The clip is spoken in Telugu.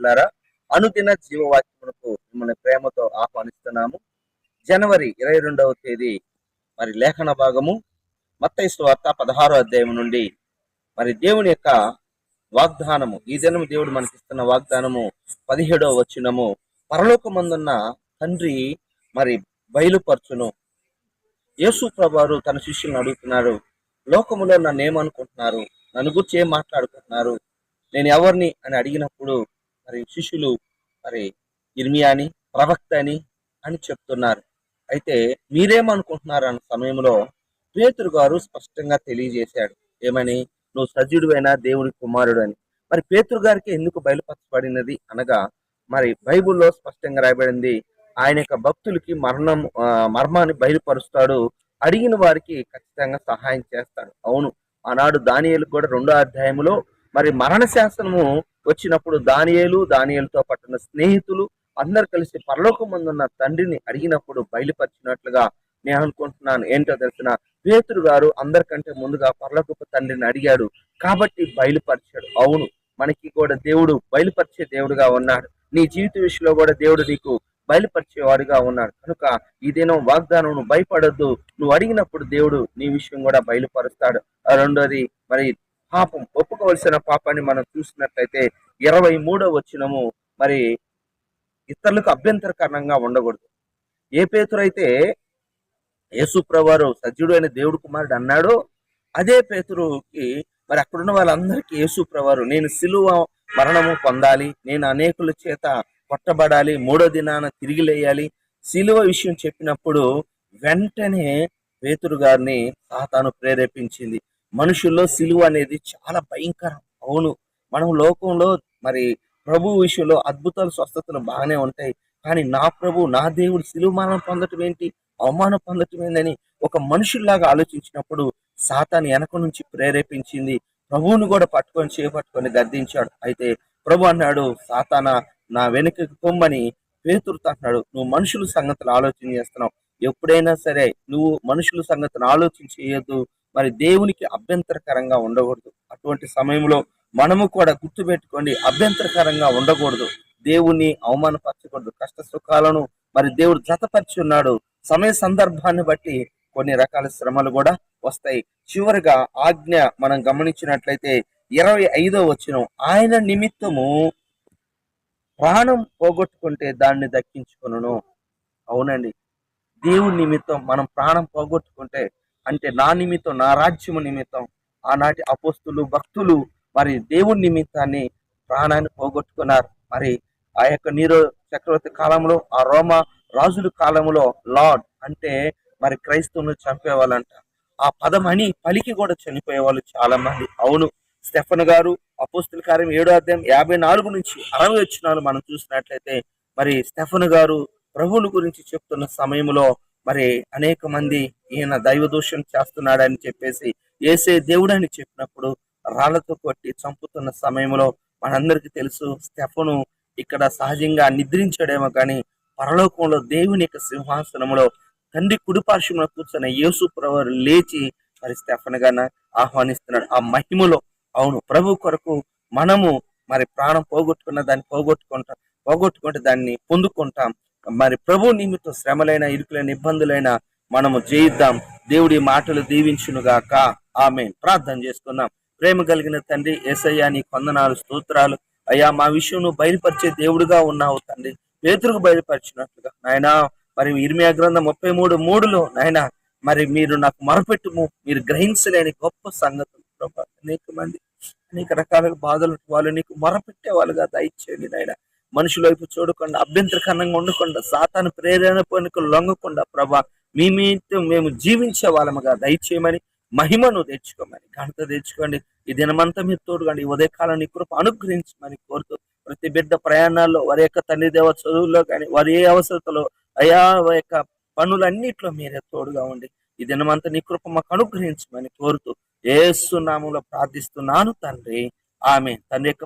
ప్రియులారా, అనుదిన జీవవాక్యమునకు మిమ్మల్ని ప్రేమతో ఆహ్వానిస్తున్నాము. జనవరి 22వ తేదీ మరి లేఖన భాగము మత్తయి సువార్త 16వ అధ్యాయం నుండి మరి దేవుని యొక్క వాగ్దానము, ఈ దినం దేవుడు మనకిస్తున్న వాగ్దానము 17వ వచనము. పరలోకమందున్న తండ్రి మరి బయలుపరచును. యేసు ప్రభువారు తన శిష్యులను అడుగుతున్నారు, లోకములో నన్ను ఏమనుకుంటున్నారు, నన్ను గురించి ఏం మాట్లాడుకుంటున్నారు, నేను ఎవరిని అని అడిగినప్పుడు మరి శిష్యులు మరి ఇర్మియా అని, ప్రవక్త అని చెప్తున్నారు. అయితే మీరేమనుకుంటున్నారు అన్న సమయంలో పేతురు గారు స్పష్టంగా తెలియజేశాడు. ఏమని? నువ్వు సజీవుడైన దేవుడి కుమారుడు అని. మరి పేతురు గారికి ఎందుకు బయలుపరచబడినది అనగా, మరి బైబిల్లో స్పష్టంగా రాయబడింది, ఆయన యొక్క భక్తులకి మర్మాన్ని బయలుపరుస్తాడు, అడిగిన వారికి ఖచ్చితంగా సహాయం చేస్తాడు. అవును, ఆనాడు దానియేలు కూడా 2వ అధ్యాయంలో మరి మరణ శాసనము వచ్చినప్పుడు దానియేలుతో పట్టిన స్నేహితులు అందరు కలిసి పరలోకమందున్న తండ్రిని అడిగినప్పుడు బయలుపరిచినట్లుగా నేను అనుకుంటున్నాను. ఏంటో తెలిసిన, పేతురు గారు అందరికంటే ముందుగా పరలోకపు తండ్రిని అడిగాడు కాబట్టి బయలుపరిచాడు. అవును, మనకి కూడా దేవుడు బయలుపరిచే దేవుడుగా ఉన్నాడు. నీ జీవిత విషయంలో కూడా దేవుడు నీకు బయలుపరిచేవాడుగా ఉన్నాడు. కనుక ఈ దినం వాగ్దానం, నువ్వు భయపడొద్దు. నువ్వు అడిగినప్పుడు దేవుడు నీ విషయం కూడా బయలుపరుస్తాడు. రెండోది, మరి పాపం, ఒప్పుకోవలసిన పాపాన్ని మనం చూసినట్లయితే 23వ వచనము, మరి ఇతరులకు అభ్యంతరకరంగా ఉండకూడదు. ఏ పేతురైతే యేసు ప్రభువారు సజీవుడైన దేవుడు కుమారుడు అన్నాడో అదే పేతురుకి మరి అక్కడున్న వాళ్ళందరికీ యేసు ప్రభువారు, నేను సిలువ మరణము పొందాలి, నేను అనేకుల చేత కొట్టబడాలి, 3వ దినాన తిరిగి లేయాలి, సిలువ విషయం చెప్పినప్పుడు వెంటనే పేతురు గారిని సాతాను ప్రేరేపించింది. మనుషుల్లో సిలువ అనేది చాలా భయంకరం. అవును, మనం లోకంలో మరి ప్రభు విషయంలో అద్భుతాలు, స్వస్థతలు బాగానే ఉంటాయి. కానీ నా ప్రభు, నా దేవుడు సిలువ మరణం పొందటం ఏంటి, అవమానం పొందటం ఏందని ఒక మనుషుల్లాగా ఆలోచించినప్పుడు సాతాను వెనక నుంచి ప్రేరేపించింది. ప్రభువును కూడా చేపట్టుకొని గద్దించాడు. అయితే ప్రభు అన్నాడు, సాతానా నా వెనుకకి పొమ్మని పేతురుతో అన్నాడు. నువ్వు మనుషుల సంగతులు ఆలోచన చేస్తున్నావు. ఎప్పుడైనా సరే నువ్వు మనుషుల సంగతిని ఆలోచన చేయొద్దు, మరి దేవునికి అభ్యంతరకరంగా ఉండకూడదు. అటువంటి సమయంలో మనము కూడా గుర్తుపెట్టుకోండి, అభ్యంతరకరంగా ఉండకూడదు, దేవుణ్ణి అవమానపరచకూడదు. కష్ట సుఖాలను మరి దేవుడు జతపరిచి ఉన్నాడు. సమయ సందర్భాన్ని బట్టి కొన్ని రకాల శ్రమలు కూడా వస్తాయి. చివరిగా ఆజ్ఞ మనం గమనించినట్లయితే 25వ వచనం, ఆయన నిమిత్తము ప్రాణం పోగొట్టుకుంటే దాన్ని దక్కించుకొనును. అవునండి, దేవుని నిమిత్తం మనం ప్రాణం పోగొట్టుకుంటే, అంటే నా నిమిత్తం, నా రాజ్యము నిమిత్తం ఆనాటి అపోస్తులు, భక్తులు మరి దేవుని నిమిత్తాన్ని ప్రాణాన్ని పోగొట్టుకున్నారు. మరి ఆ యొక్క నీరో చక్రవర్తి కాలంలో, ఆ రోమా రాజుల కాలంలో లార్డ్ అంటే మరి క్రైస్తవులను చంపేవాళ్ళంట. ఆ పదమని పలికి కూడా చనిపోయే వాళ్ళు చాలా మంది. అవును, స్టెఫన్ గారు అపోస్తుల కార్యం 7వ అధ్యాయం 54 నుంచి 60 వచనాలు మనం చూసినట్లయితే, మరి స్టెఫన్ గారు ప్రభువుని గురించి చెప్తున్న సమయంలో మరి అనేక మంది ఈయన దైవ దూషణ చేస్తున్నాడని చెప్పేసి, యేసే దేవుడని చెప్పినప్పుడు రాళ్లతో కొట్టి చంపుతున్న సమయంలో మనందరికీ తెలుసు, స్టెఫను ఇక్కడ సహజంగా నిద్రించాడేమో కానీ పరలోకంలో దేవుని యొక్క సింహాసనంలో తండ్రి కుడిపార్శ్వమున కూర్చున్న యేసు ప్రభువు లేచి మరి స్టెఫన్ గారిని ఆహ్వానిస్తున్నాడు ఆ మహిమలో. అవును, ప్రభు కొరకు మనము మరి ప్రాణం పోగొట్టుకున్న దాన్ని పోగొట్టుకుంటే దాన్ని పొందుకుంటాం. మరి ప్రభు నిమిత్తం శ్రమలైన, ఇరుకులైన, ఇబ్బందులైన మనము జయిద్దాం. దేవుడి మాటలు దీవించునుగాక. ఆమేన్. ప్రార్థన చేసుకుందాం. ప్రేమ కలిగిన తండ్రి యేసయ్యా, నీ వందనాలు, స్తోత్రాలు అయ్యా. మా విషయం నువ్వు బయలుపరిచే దేవుడుగా ఉన్నావు తండ్రి, పేతురుకు బయలుపరిచినట్లుగా నాయనా. మరి ఇర్మియా గ్రంథం 33:3లో నాయనా, మరి మీరు నాకు మొరపెట్టుము, మీరు గ్రహించలేని గొప్ప సంగతులు ప్రభా. అనేక మంది అనేక రకాల బాధలు, వాళ్ళు నీకు మొరపెట్టే వాళ్ళుగా దయచేయండి నాయన. మనుషుల వైపు చూడకుండా, అభ్యంతరకరంగా ఉండకుండా, సాతాను ప్రేరణకు లొంగకుండా ప్రభా, మీ మీతో మేము జీవించే వాళ్ళముగా దయచేయమని, మహిమను తెచ్చుకోమని, ఘనత తెచ్చుకోండి. ఈ దినమంతా మీరు తోడుకోండి. ఈ ఉదయకాలం నీ కృప అనుగ్రహించమని కోరుతూ, ప్రతి బిడ్డ ప్రయాణాల్లో, వారి యొక్క తండ్రి దేవ చదువుల్లో కానీ, వారి ఏ అవసరతలో అయా యొక్క పనులన్నిట్లో మీరే తోడుగా ఉండి, ఈ దినమంతా నీ కృప మాకు అనుగ్రహించమని కోరుతూ యేసు నామములో ప్రార్థిస్తున్నాను తండ్రి. ఆమేన్. తండ్రి యొక్క